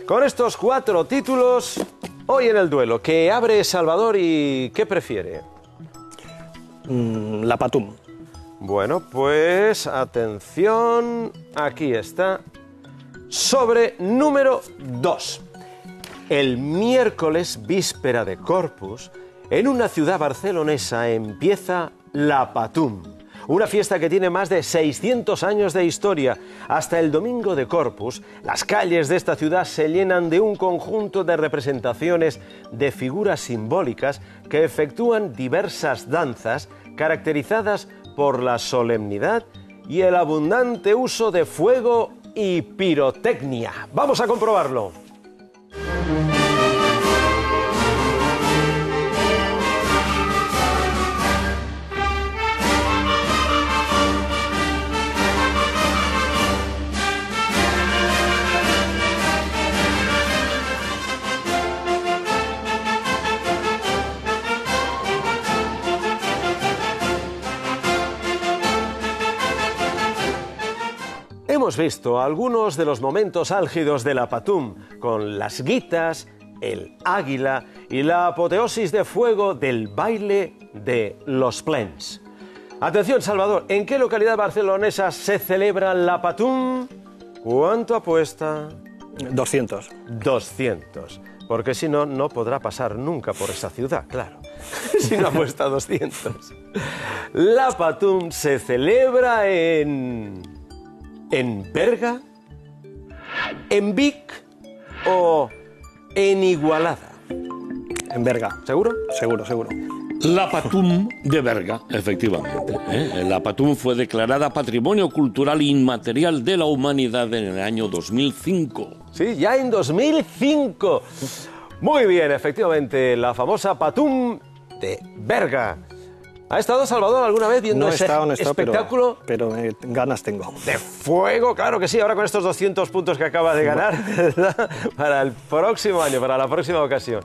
Con estos 4 títulos, hoy en el duelo, ¿qué abre Salvador y qué prefiere? La Patum. Bueno, pues atención, aquí está. Sobre número 2. El miércoles, víspera de Corpus, en una ciudad barcelonesa empieza la Patum. Una fiesta que tiene más de 600 años de historia. Hasta el domingo de Corpus, las calles de esta ciudad se llenan de un conjunto de representaciones de figuras simbólicas que efectúan diversas danzas caracterizadas por la solemnidad y el abundante uso de fuego y pirotecnia. Vamos a comprobarlo. Hemos visto algunos de los momentos álgidos de la Patum, con las guitas, el águila y la apoteosis de fuego del baile de los plens. Atención, Salvador, ¿en qué localidad barcelonesa se celebra la Patum? ¿Cuánto apuesta? 200. 200. Porque si no, no podrá pasar nunca por esa ciudad, claro. Si no apuesta 200. La Patum se celebra en Berga, en Vic o en Igualada. En Berga. ¿Seguro? Seguro, seguro. La Patum de Berga, efectivamente. La Patum fue declarada Patrimonio Cultural Inmaterial de la Humanidad en el año 2005. Sí, ya en 2005. Muy bien, efectivamente, la famosa Patum de Berga. ¿Ha estado Salvador alguna vez viendo ese espectáculo? Pero ganas tengo. De fuego, claro que sí, ahora con estos 200 puntos que acaba de ganar, ¿verdad? Para el próximo año, para la próxima ocasión.